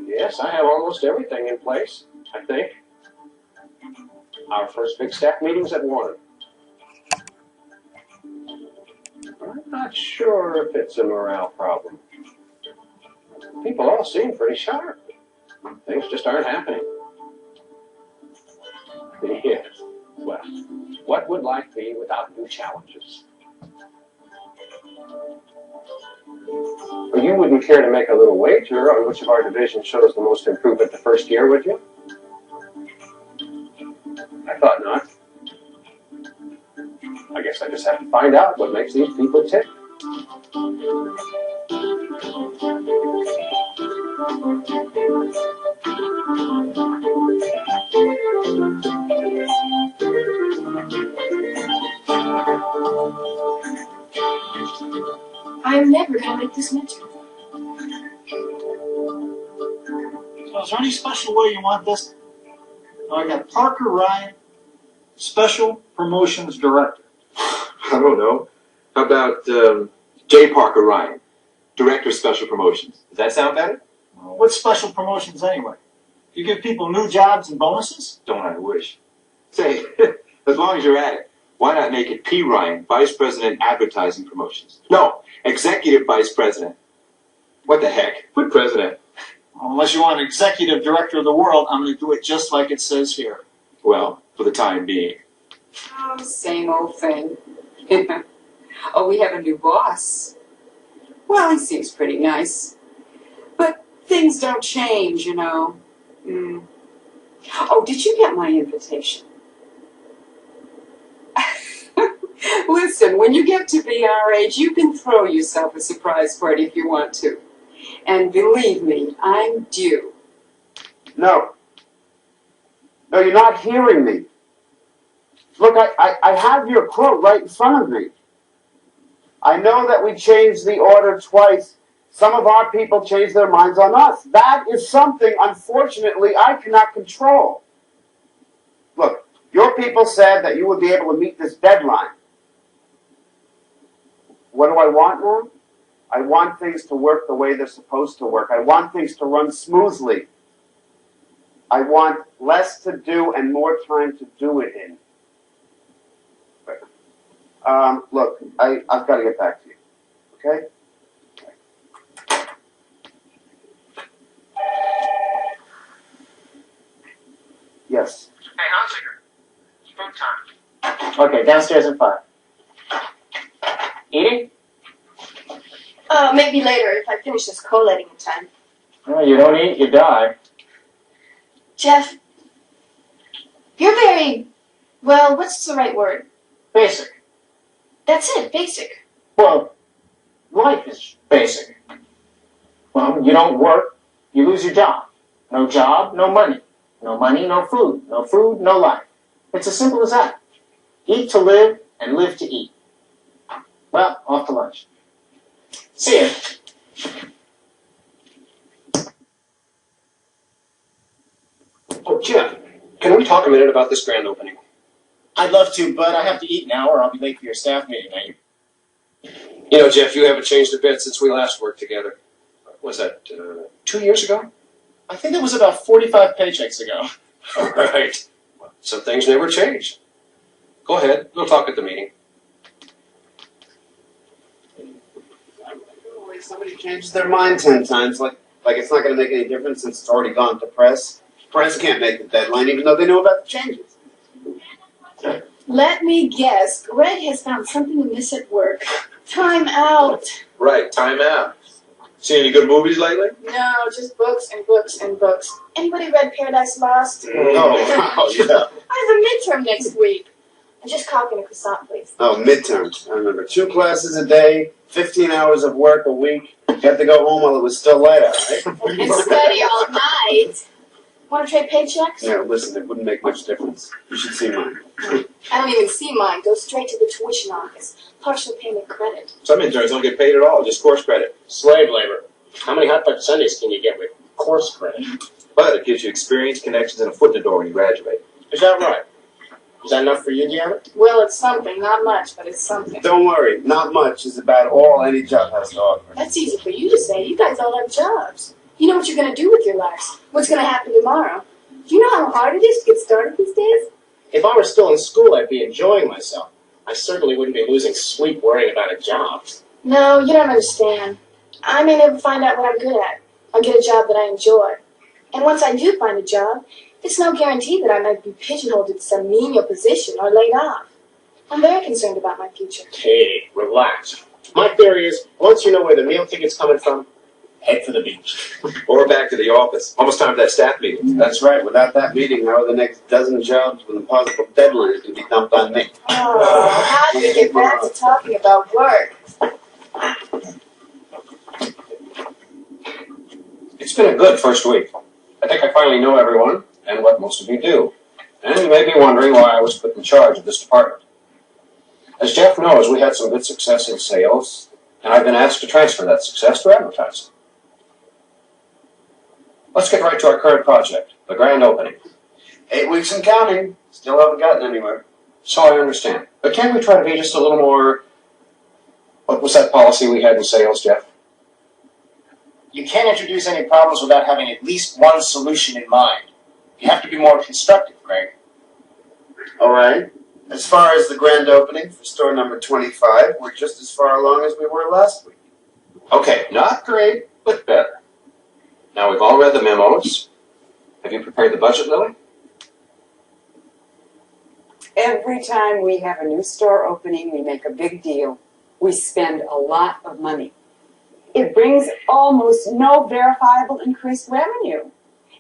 Yes, I have almost everything in place, I think. Our first big staff meeting's at 1. I'm not sure if it's a morale problem. People all seem pretty sharp. Things just aren't happening. Yes. Well, what would life be without new challenges? Well, you wouldn't care to make a little wager on which of our divisions shows the most improvement the first year, would you? I thought not. I guess I just have to find out what makes these people tick. I'm never going to make this midterm. So is there any special way you want this? I got Parker Ryan, Special Promotions Director. I don't know. How about J. Parker Ryan, Director of Special Promotions? Does that sound better? Well, what's special promotions anyway? You give people new jobs and bonuses? Don't I wish? Say, as long as you're at it, why not make it P. Ryan, Vice President Advertising Promotions? No, Executive Vice President. What the heck? Put President. Unless you want an Executive Director of the World, I'm going to do it just like it says here. Well, for the time being. Oh, same old thing. Oh, we have a new boss. Well, he seems pretty nice. But things don't change, you know. Oh, did you get my invitation? Listen, when you get to be our age, you can throw yourself a surprise party if you want to. And believe me, I'm due. No. No, you're not hearing me. Look, I have your quote right in front of me. I know that we changed the order twice. Some of our people changed their minds on us. That is something, unfortunately, I cannot control. Look, your people said that you would be able to meet this deadline. What do I want now? I want things to work the way they're supposed to work. I want things to run smoothly. I want less to do and more time to do it in. Look, I've got to get back to you. Okay? Yes. Hey, Hunziker. It's food time. Okay, downstairs at 5. Eating? Maybe later if I finish this collating in time. Well, you don't eat, you die. Jeff, you're very, well, what's the right word? Basic. That's it, basic. Well, life is basic. Well, you don't work, you lose your job. No job, no money. No money, no food. No food, no life. It's as simple as that. Eat to live and live to eat. Well, off to lunch. See ya. Oh, Jeff, can we talk a minute about this grand opening? I'd love to, but I have to eat now or I'll be late for your staff meeting. You know, Jeff, you haven't changed a bit since we last worked together. Was that 2 years ago? I think it was about 45 paychecks ago. All right. Well, some things never change. Go ahead. We'll talk at the meeting. Somebody changes their mind 10 times, like it's not going to make any difference since it's already gone to press. Press can't make the deadline even though they know about the changes. Let me guess, Greg has found something amiss at work. Time out. Right, time out. Seen any good movies lately? No, just books and books and books. Anybody read Paradise Lost? Oh, yeah. I have a midterm next week. I'm just copying a croissant, please. Oh, midterms. I remember 2 classes a day, 15 hours of work a week. You had to go home while it was still light out, right? And study all night. Want to trade paychecks? Yeah, listen, it wouldn't make much difference. You should see mine. I don't even see mine. Go straight to the tuition office. Partial payment credit. Some interns don't get paid at all, just course credit. Slave labor. How many hot fudge sundaes can you get with course credit? But it gives you experience, connections, and a foot in the door when you graduate. Is that right? Is that enough for you, Deanna? Well, it's something. Not much, but it's something. Don't worry, not much is about all any job has to offer. That's easy for you to say. You guys all have jobs. You know what you're going to do with your lives. What's going to happen tomorrow. Do you know how hard it is to get started these days? If I were still in school, I'd be enjoying myself. I certainly wouldn't be losing sleep worrying about a job. No, you don't understand. I may never find out what I'm good at. I'll get a job that I enjoy. And once I do find a job, it's no guarantee that I might be pigeonholed into some menial position or laid off. I'm very concerned about my future. Hey, relax. My theory is, once you know where the meal ticket's coming from, head for the beach. Or back to the office. Almost time for that staff meeting. That's right, without that meeting, how are the next dozen jobs with impossible deadlines going to be dumped on me? Oh, how do we get back to talking about work? It's been a good first week. I think I finally know everyone and what most of you do. And you may be wondering why I was put in charge of this department. As Jeff knows, we had some good success in sales, and I've been asked to transfer that success to advertising. Let's get right to our current project, the grand opening. 8 weeks and counting. Still haven't gotten anywhere. So I understand. But can we try to be just a little more... What was that policy we had in sales, Jeff? You can't introduce any problems without having at least one solution in mind. You have to be more constructive, Greg. All right. As far as the grand opening for store number 25, we're just as far along as we were last week. Okay, not great, but better. Now, we've all read the memos. Have you prepared the budget, Lily? Every time we have a new store opening, we make a big deal. We spend a lot of money. It brings almost no verifiable increased revenue.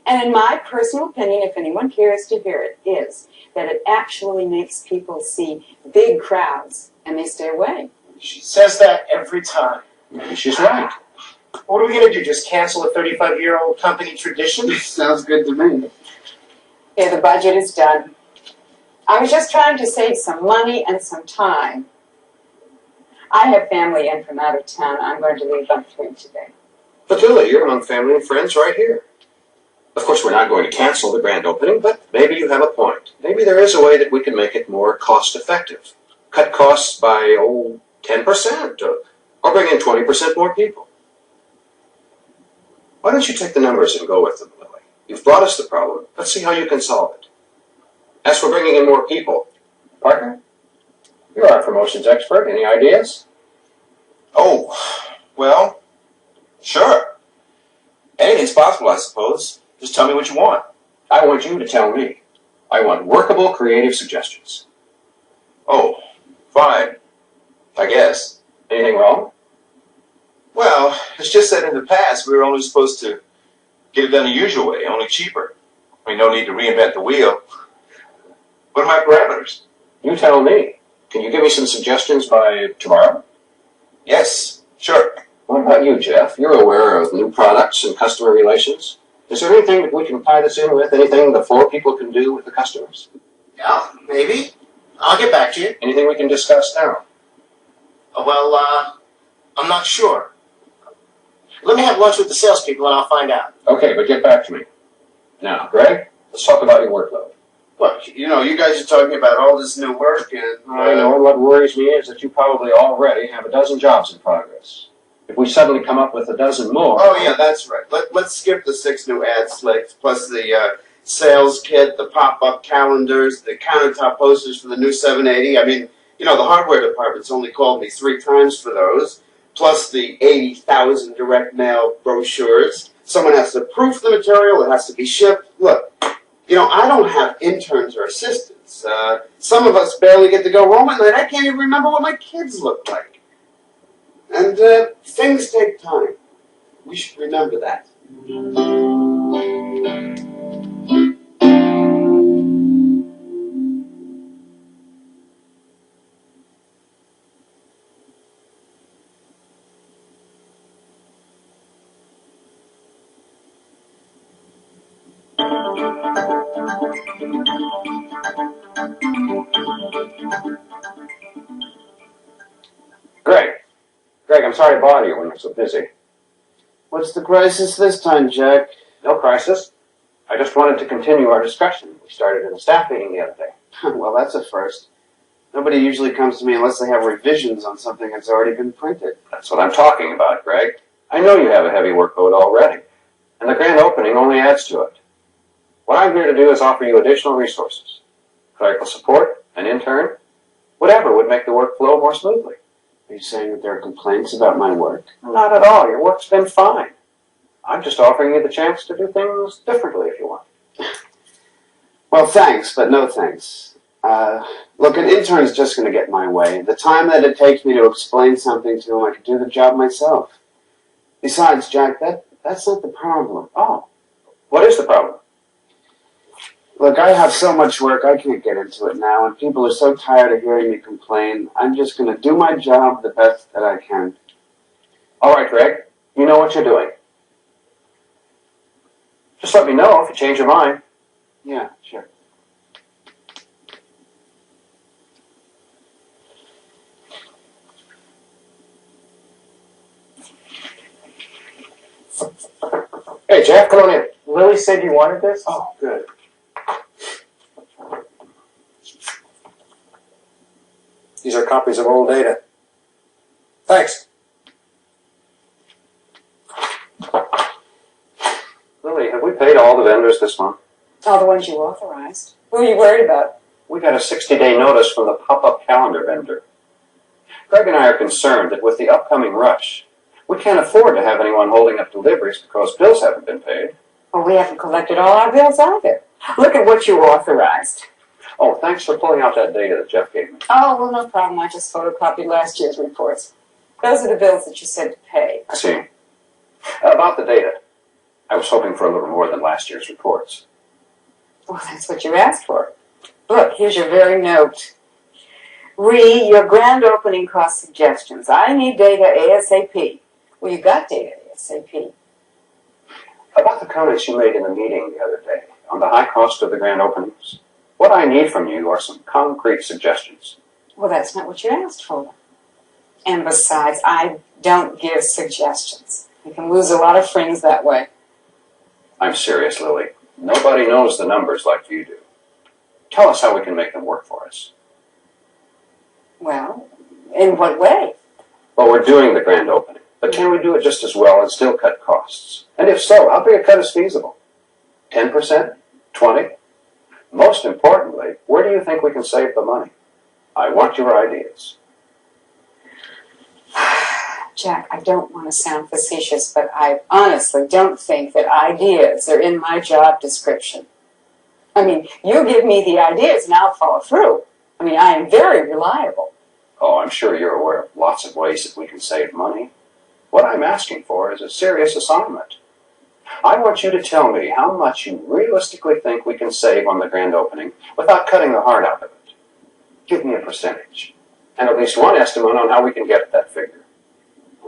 And in my personal opinion, if anyone cares to hear it, is that it actually makes people see big crowds and they stay away. She says that every time. Maybe she's right. What are we going to do, just cancel a 35-year-old company tradition? Sounds good to me. Yeah, the budget is done. I was just trying to save some money and some time. I have family in from out of town. I'm going to leave by 3 today. But Lily, you're among family and friends right here. Of course, we're not going to cancel the grand opening, but maybe you have a point. Maybe there is a way that we can make it more cost-effective. Cut costs by, 10%, or bring in 20% more people. Why don't you take the numbers and go with them, Lily? You've brought us the problem. Let's see how you can solve it. As for bringing in more people, partner, you're our promotions expert. Any ideas? Oh, well, sure. Anything's possible, I suppose. Just tell me what you want. I want you to tell me. I want workable, creative suggestions. Oh, fine. I guess. Anything wrong? Well, it's just that in the past we were only supposed to get it done the usual way, only cheaper. I mean, no need to reinvent the wheel. What are my parameters? You tell me. Can you give me some suggestions by tomorrow? Yes, sure. What about you, Jeff? You're aware of new products and customer relations. Is there anything that we can tie this in with? Anything the 4 people can do with the customers? Yeah, maybe. I'll get back to you. Anything we can discuss now? Well, I'm not sure. Let me have lunch with the salespeople and I'll find out. Okay, but get back to me. Now, Greg, let's talk about your workload. Look, you guys are talking about all this new work, and I know, and what worries me is that you probably already have a dozen jobs in progress. If we suddenly come up with a dozen more... Oh, yeah, that's right. Let's skip the 6 new ad slicks, plus the sales kit, the pop-up calendars, the countertop posters for the new 780. I mean, the hardware department's only called me 3 times for those, plus the 80,000 direct mail brochures. Someone has to proof the material. It has to be shipped. Look, I don't have interns or assistants. Some of us barely get to go home at night. I can't even remember what my kids look like. And things take time. We should remember that. Greg, I'm sorry to bother you when you're so busy. What's the crisis this time, Jack? No crisis. I just wanted to continue our discussion we started in the staff meeting the other day. Well, that's a first. Nobody usually comes to me unless they have revisions on something that's already been printed. That's what I'm talking about, Greg. I know you have a heavy workload already, and the grand opening only adds to it. What I'm here to do is offer you additional resources. Clerical support, an intern, whatever would make the work flow more smoothly. Are you saying that there are complaints about my work? Not at all. Your work's been fine. I'm just offering you the chance to do things differently if you want. Well, thanks, but no thanks. Look, an intern's just going to get in my way. The time that it takes me to explain something to him, I could do the job myself. Besides, Jack, that's not the problem. Oh, what is the problem? Look, I have so much work, I can't get into it now, and people are so tired of hearing me complain. I'm just going to do my job the best that I can. All right, Greg. You know what you're doing. Just let me know if you change your mind. Yeah, sure. Hey, Jeff, come on in. Lily said you wanted this? Oh, good. These are copies of old data. Thanks. Lily, have we paid all the vendors this month? All the ones you authorized. Who are you worried about? We got a 60-day notice from the pop-up calendar vendor. Greg and I are concerned that with the upcoming rush, we can't afford to have anyone holding up deliveries because bills haven't been paid. Well, we haven't collected all our bills either. Look at what you authorized. Oh, thanks for pulling out that data that Jeff gave me. Oh, well, no problem. I just photocopied last year's reports. Those are the bills that you said to pay. I see. About the data, I was hoping for a little more than last year's reports. Well, that's what you asked for. Look, here's your very note. Your grand opening cost suggestions. I need data ASAP. Well, you got data ASAP. About the comments you made in the meeting the other day on the high cost of the grand openings, what I need from you are some concrete suggestions. Well, that's not what you asked for. And besides, I don't give suggestions. You can lose a lot of friends that way. I'm serious, Lily. Nobody knows the numbers like you do. Tell us how we can make them work for us. Well, in what way? Well, we're doing the grand opening, but can we do it just as well and still cut costs? And if so, how big a cut is feasible? 10%? 20%? Most importantly, where do you think we can save the money? I want your ideas. Jack, I don't want to sound facetious, but I honestly don't think that ideas are in my job description. I mean, you give me the ideas and I'll follow through. I mean, I am very reliable. Oh, I'm sure you're aware of lots of ways that we can save money. What I'm asking for is a serious assignment. I want you to tell me how much you realistically think we can save on the grand opening without cutting the heart out of it. Give me a percentage, and at least one estimate on how we can get at that figure.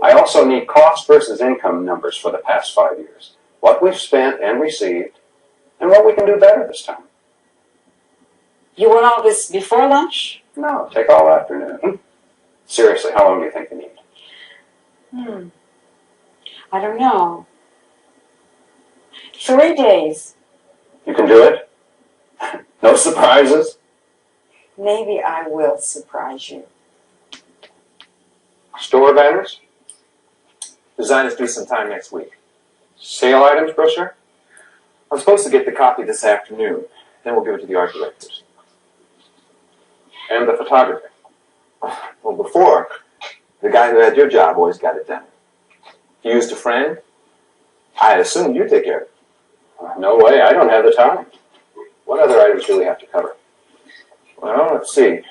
I also need cost versus income numbers for the past 5 years. What we've spent and received, and what we can do better this time. You want all this before lunch? No, take all afternoon. Seriously, how long do you think you need? I don't know. 3 days. You can do it? No surprises? Maybe I will surprise you. Store banners? Designers due sometime next week. Sale items brochure? I'm supposed to get the copy this afternoon. Then we'll give it to the art directors. And the photography? Well, before, the guy who had your job always got it done. If you used a friend, I assumed you'd take care of it. No way, I don't have the time. What other items do we have to cover? Well, let's see.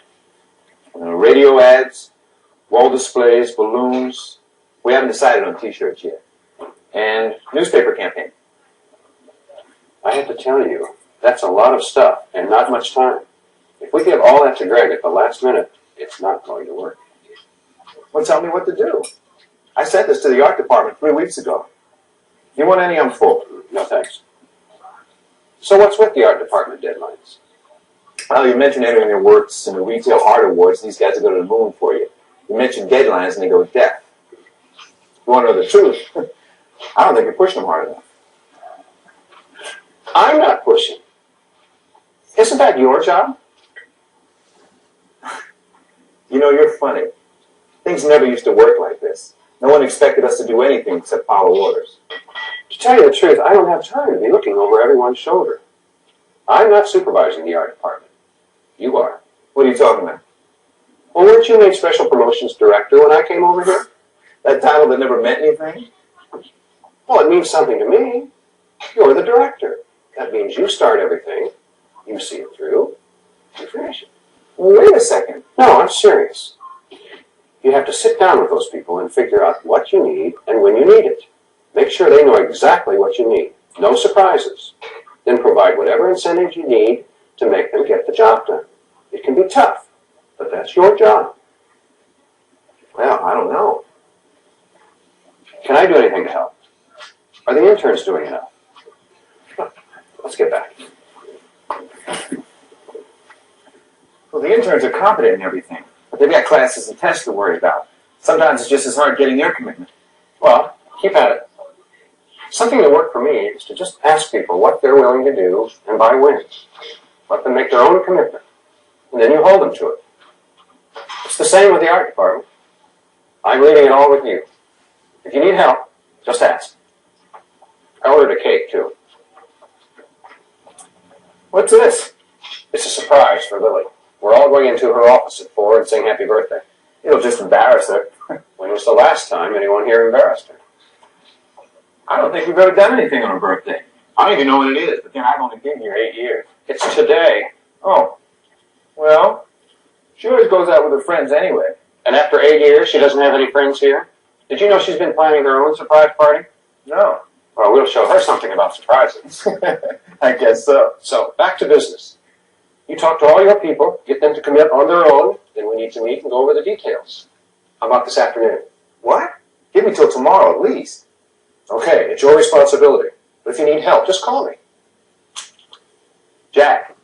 Radio ads, wall displays, balloons. We haven't decided on t-shirts yet. And newspaper campaign. I have to tell you, that's a lot of stuff and not much time. If we give all that to Greg at the last minute, it's not going to work. Well, tell me what to do. I sent this to the art department 3 weeks ago. You want any, I'm full. No thanks. So what's with the art department deadlines? Well, you mentioned entering your works in the retail art awards. These guys will go to the moon for you. You mentioned deadlines and they go deaf. You want to know the truth? I don't think you're pushing them hard enough. I'm not pushing. Isn't that your job? You know, you're funny. Things never used to work like this. No one expected us to do anything except follow orders. To tell you the truth, I don't have time to be looking over everyone's shoulder. I'm not supervising the art department. You are. What are you talking about? Well, weren't you made special promotions director when I came over here? That title that never meant anything? Well, it means something to me. You're the director. That means you start everything, you see it through, you finish it. Wait a second. No, I'm serious. You have to sit down with those people and figure out what you need and when you need it. Make sure they know exactly what you need. No surprises. Then provide whatever incentives you need to make them get the job done. It can be tough, but that's your job. Well, I don't know. Can I do anything to help? Are the interns doing enough? Let's get back. Well, the interns are competent in everything, but they've got classes and tests to worry about. Sometimes it's just as hard getting their commitment. Well, keep at it. Something that worked for me is to just ask people what they're willing to do and by when. Let them make their own commitment, and then you hold them to it. It's the same with the art department. I'm leaving it all with you. If you need help, just ask. I ordered a cake, too. What's this? It's a surprise for Lily. We're all going into her office at 4 and sing happy birthday. It'll just embarrass her. When was the last time anyone here embarrassed her? I don't think we've ever done anything on her birthday. I don't even know what it is, but then I've only been here 8 years. It's today. Oh. Well, she always goes out with her friends anyway. And after 8 years, she doesn't have any friends here? Did you know she's been planning her own surprise party? No. Well, we'll show her something about surprises. I guess so. So, back to business. You talk to all your people, get them to commit on their own, then we need to meet and go over the details. How about this afternoon? What? Give me till tomorrow at least. Okay, it's your responsibility. But if you need help, just call me. Jack,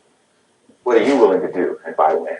what are you willing to do and by when?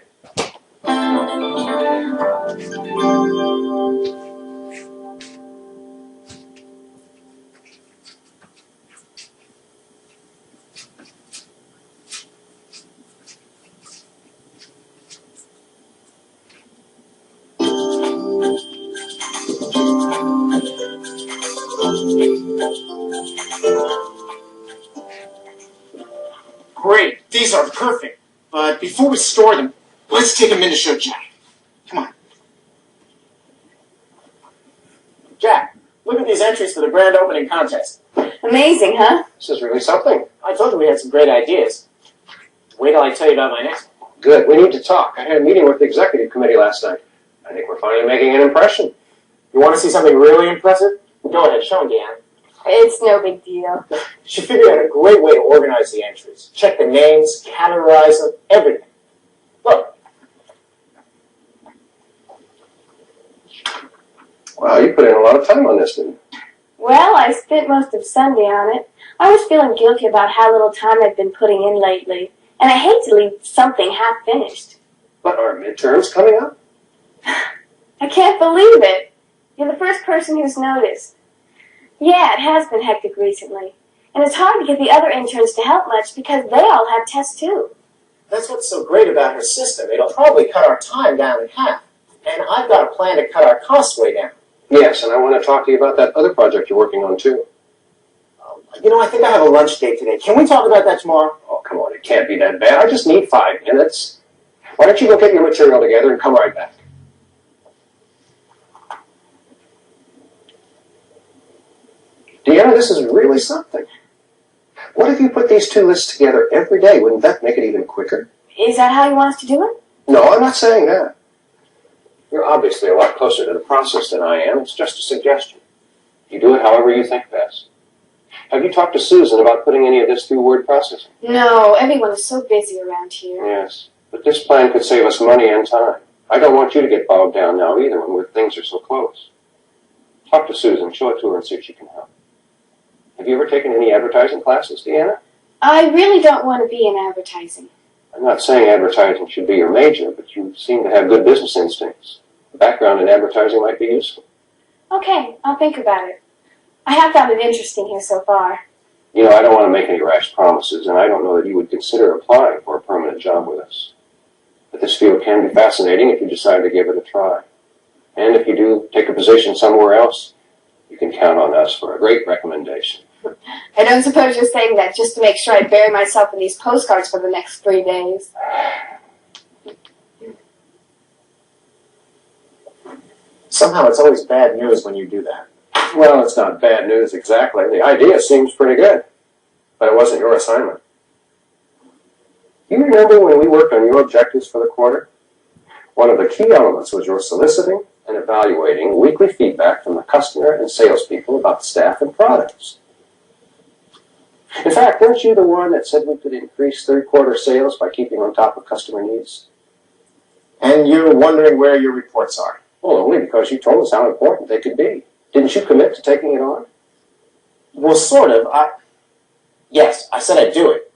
Great, these are perfect. But before we store them, let's take a minute to show Jack. Come on. Jack, look at these entries for the grand opening contest. Amazing, huh? This is really something. I told you we had some great ideas. Wait till I tell you about my next one. Good, we need to talk. I had a meeting with the executive committee last night. I think we're finally making an impression. You want to see something really impressive? Go ahead, show them, Deanna. It's no big deal. She figured out a great way to organize the entries. Check the names, categorize them, everything. Look. Wow, you put in a lot of time on this, didn't you? Well, I spent most of Sunday on it. I was feeling guilty about how little time I've been putting in lately, and I hate to leave something half finished. But are midterms coming up? I can't believe it. You're the first person who's noticed. Yeah, it has been hectic recently. And it's hard to get the other interns to help much because they all have tests too. That's what's so great about her system. It'll probably cut our time down in half. And I've got a plan to cut our costs way down. Yes, and I want to talk to you about that other project you're working on, too. You know, I think I have a lunch date today. Can we talk about that tomorrow? Oh, come on, it can't be that bad. I just need 5 minutes. Why don't you go get your material together and come right back? Deanna, this is really something. What if you put these 2 lists together every day? Wouldn't that make it even quicker? Is that how you want us to do it? No, I'm not saying that. You're obviously a lot closer to the process than I am. It's just a suggestion. You do it however you think best. Have you talked to Susan about putting any of this through word processing? No, everyone is so busy around here. Yes, but this plan could save us money and time. I don't want you to get bogged down now either when things are so close. Talk to Susan, show it to her and see if she can help. Have you ever taken any advertising classes, Deanna? I really don't want to be in advertising. I'm not saying advertising should be your major, but you seem to have good business instincts. A background in advertising might be useful. Okay, I'll think about it. I have found it interesting here so far. You know, I don't want to make any rash promises, and I don't know that you would consider applying for a permanent job with us. But this field can be fascinating if you decide to give it a try. And if you do take a position somewhere else, you can count on us for a great recommendation. I don't suppose you're saying that just to make sure I bury myself in these postcards for the next 3 days. Somehow it's always bad news when you do that. Well, it's not bad news exactly. The idea seems pretty good, but it wasn't your assignment. You remember when we worked on your objectives for the quarter? One of the key elements was your soliciting and evaluating weekly feedback from the customer and salespeople about the staff and products. In fact, weren't you the one that said we could increase third-quarter sales by keeping on top of customer needs? And you're wondering where your reports are. Well, only because you told us how important they could be. Didn't you commit to taking it on? Well, sort of. Yes, I said I'd do it.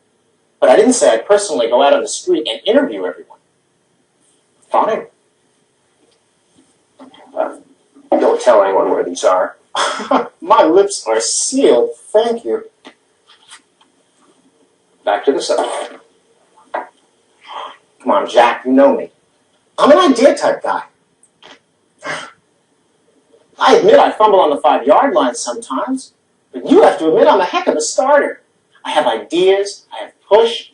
But I didn't say I'd personally go out on the street and interview everyone. Fine. Don't tell anyone where these are. My lips are sealed, thank you. Back to the subject. Come on, Jack, you know me. I'm an idea type guy. I admit I fumble on the 5-yard line sometimes, but you have to admit I'm a heck of a starter. I have ideas, I have push.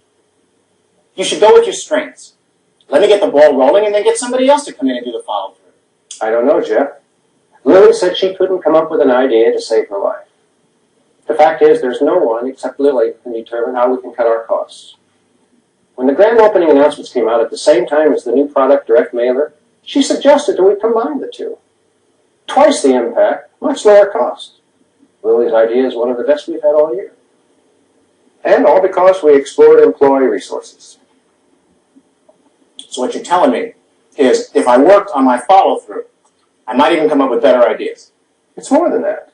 You should go with your strengths. Let me get the ball rolling and then get somebody else to come in and do the follow-through. I don't know, Jeff. Lily said she couldn't come up with an idea to save her life. The fact is, there's no one except Lily who can determine how we can cut our costs. When the grand opening announcements came out at the same time as the new product direct mailer, she suggested that we combine the two. Twice the impact, much lower cost. Lily's idea is one of the best we've had all year. And all because we explored employee resources. So what you're telling me is if I worked on my follow-through, I might even come up with better ideas. It's more than that.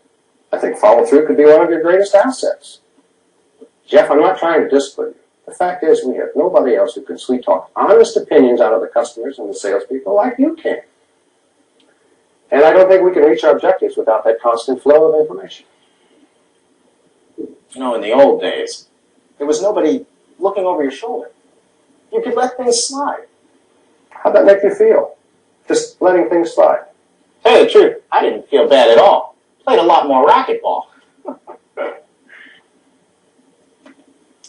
I think follow-through could be one of your greatest assets. Jeff, I'm not trying to discipline you. The fact is we have nobody else who can sweet-talk honest opinions out of the customers and the salespeople like you can. And I don't think we can reach our objectives without that constant flow of information. You know, in the old days, there was nobody looking over your shoulder. You could let things slide. How'd that make you feel? Just letting things slide? Tell you the truth, I didn't feel bad at all. Played a lot more racquetball.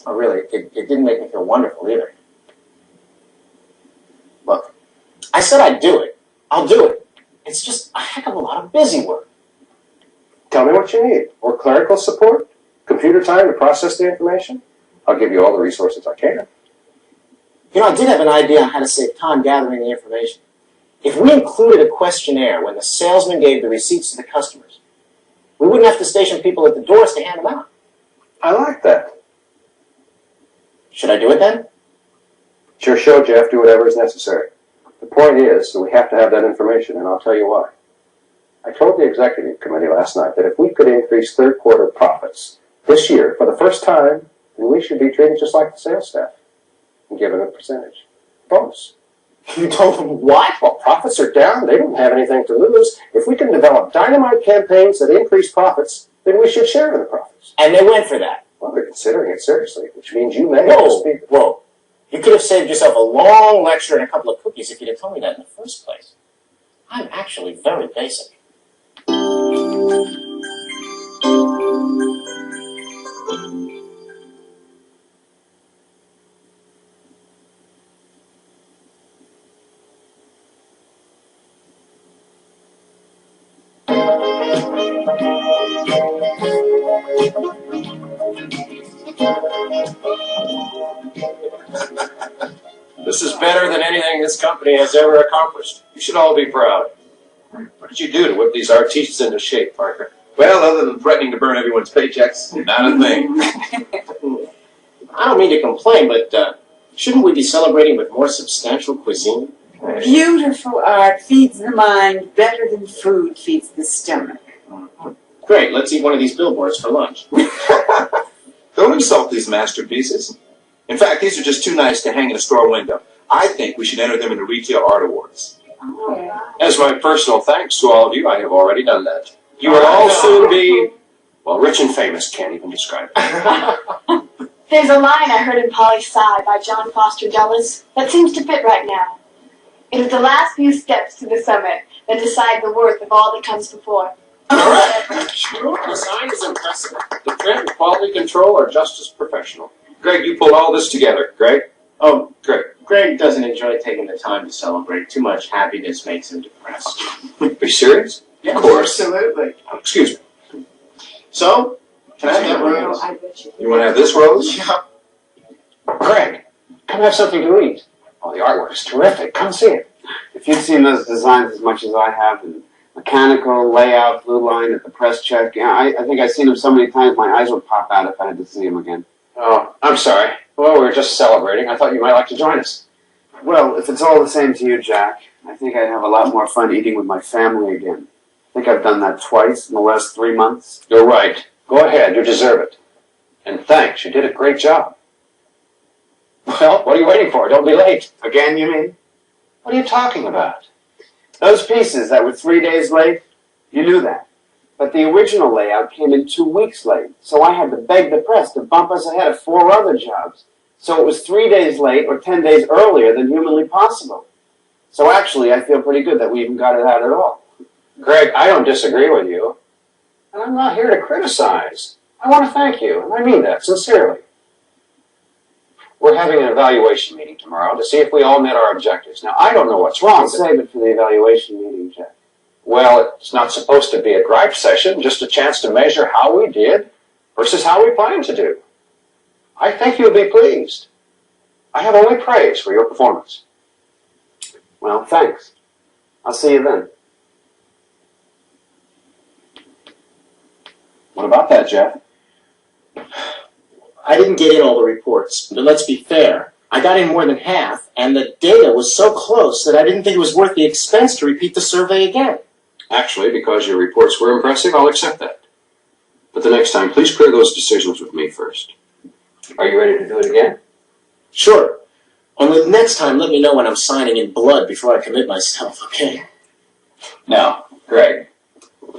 Oh, really, it didn't make me feel wonderful either. Look, I said I'd do it. I'll do it. It's just a heck of a lot of busy work. Tell me what you need. More clerical support? Computer time to process the information? I'll give you all the resources I can. You know, I did have an idea on how to save time gathering the information. If we included a questionnaire when the salesman gave the receipts to the customers, we wouldn't have to station people at the doors to hand them out. I like that. Should I do it then? Sure show, Jeff. Do whatever is necessary. The point is that we have to have that information, and I'll tell you why. I told the executive committee last night that if we could increase third-quarter profits this year for the first time, then we should be treated just like the sales staff and given a percentage bonus. You told them what? Well, profits are down. They don't have anything to lose. If we can develop dynamite campaigns that increase profits, then we should share in the profits. And they went for that. Well, they're considering it seriously, which means you may Whoa, speak. whoa. You could have saved yourself a long lecture and a couple of cookies if you'd have told me that in the first place. I'm actually very basic. This is better than anything this company has ever accomplished. You should all be proud. What did you do to whip these artistes into shape, Parker? Well, other than threatening to burn everyone's paychecks, not a thing. I don't mean to complain, but shouldn't we be celebrating with more substantial cuisine? Beautiful art feeds the mind better than food feeds the stomach. Great, let's eat one of these billboards for lunch. Don't insult these masterpieces. In fact, these are just too nice to hang in a store window. I think we should enter them in the Retail Art Awards. As my personal thanks to all of you, I have already done that. You will all soon be, well, rich and famous, can't even describe it. There's a line I heard in Poli Sci by John Foster Dulles that seems to fit right now. It is the last few steps to the summit that decide the worth of all that comes before. The sign is impressive. The trim, quality control are just as professional. Greg, you pulled all this together. Greg? Oh, Greg. doesn't enjoy taking the time to celebrate. Too much happiness makes him depressed. Are you serious? Yeah, Of course. absolutely. Oh, excuse me. So, can I have that Oh, rose? I bet you. You want to have this rose? Yeah. Greg, come have something to eat. Oh, the artwork is terrific. Come see it. If you'd seen those designs as much as I have, and mechanical, layout, blue line at the press check, I think I've seen them so many times my eyes would pop out if I had to see them again. Oh, I'm sorry. Well, we were just celebrating. I thought you might like to join us. Well, if it's all the same to you, Jack, I think I'd have a lot more fun eating with my family again. I think I've done that twice in the last 3 months. You're right. Go ahead. You deserve it. And thanks. You did a great job. Well, what are you waiting for? Don't be late. Again, you mean? What are you talking about? Those pieces that were 3 days late, you knew that. But the original layout came in 2 weeks late, so I had to beg the press to bump us ahead of 4 other jobs. So it was 3 days late or 10 days earlier than humanly possible. So actually, I feel pretty good that we even got it out at all. Greg, I don't disagree with you. And I'm not here to criticize. I want to thank you, and I mean that sincerely. We're having an evaluation meeting tomorrow to see if we all met our objectives. Now, I don't know what's wrong I'll with it. save it for the evaluation meeting, Jack. Well, it's not supposed to be a gripe session, just a chance to measure how we did versus how we plan to do. I think you'll be pleased. I have only praise for your performance. Well, thanks. I'll see you then. What about that, Jeff? I didn't get in all the reports, but let's be fair. I got in more than half, and the data was so close that I didn't think it was worth the expense to repeat the survey again. Actually, because your reports were impressive, I'll accept that. But the next time, please clear those decisions with me first. Are you ready to do it again? Sure. Only next time, let me know when I'm signing in blood before I commit myself, okay? Now, Greg,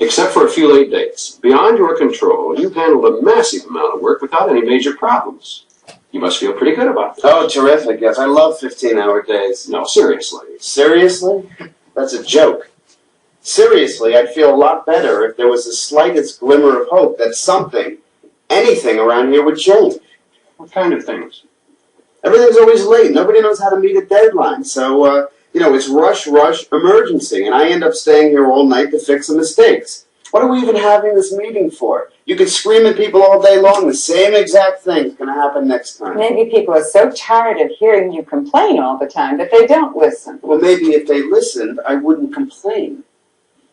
except for a few late dates, beyond your control, you've handled a massive amount of work without any major problems. You must feel pretty good about that. Oh, terrific. Yes, I love 15-hour days. No, seriously. Seriously? That's a joke. Seriously, I'd feel a lot better if there was the slightest glimmer of hope that something, anything around here would change. What kind of things? Everything's always late. Nobody knows how to meet a deadline. So, it's rush, emergency, and I end up staying here all night to fix the mistakes. What are we even having this meeting for? You can scream at people all day long. The same exact thing's going to happen next time. Maybe people are so tired of hearing you complain all the time that they don't listen. Well, maybe if they listened, I wouldn't complain.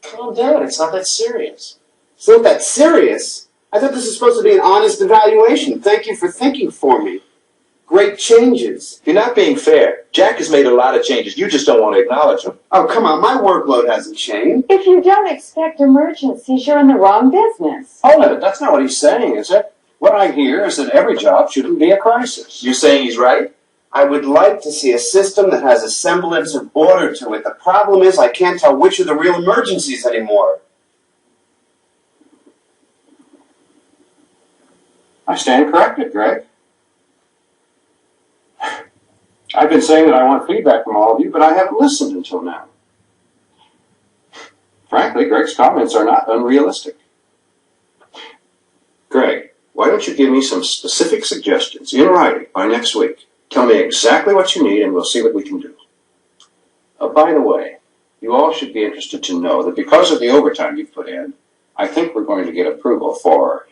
Calm down, it's not that serious. It's not that serious. I thought this was supposed to be an honest evaluation. Thank you for thinking for me. Great changes. You're not being fair. Jack has made a lot of changes. You just don't want to acknowledge them. Oh, come on. My workload hasn't changed. If you don't expect emergencies, you're in the wrong business. Hold it. That's not what he's saying, is it? What I hear is that every job shouldn't be a crisis. You're saying he's right? I would like to see a system that has a semblance of order to it. The problem is I can't tell which are the real emergencies anymore. I stand corrected, Greg. I've been saying that I want feedback from all of you, but I haven't listened until now. Frankly, Greg's comments are not unrealistic. Greg, why don't you give me some specific suggestions in writing by next week? Tell me exactly what you need and we'll see what we can do. By the way, you all should be interested to know that because of the overtime you've put in, I think we're going to get approval for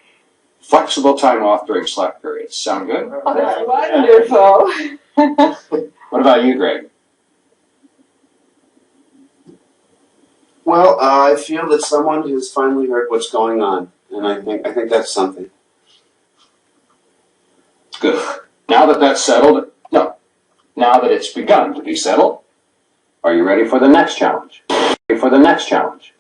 flexible time off during slack periods. Sound good? Oh, that's wonderful. What about you, Greg? Well, I feel that someone has finally heard what's going on, and I think that's something. Good. Now that that's settled, now that it's begun to be settled, are you ready for the next challenge? Ready for the next challenge?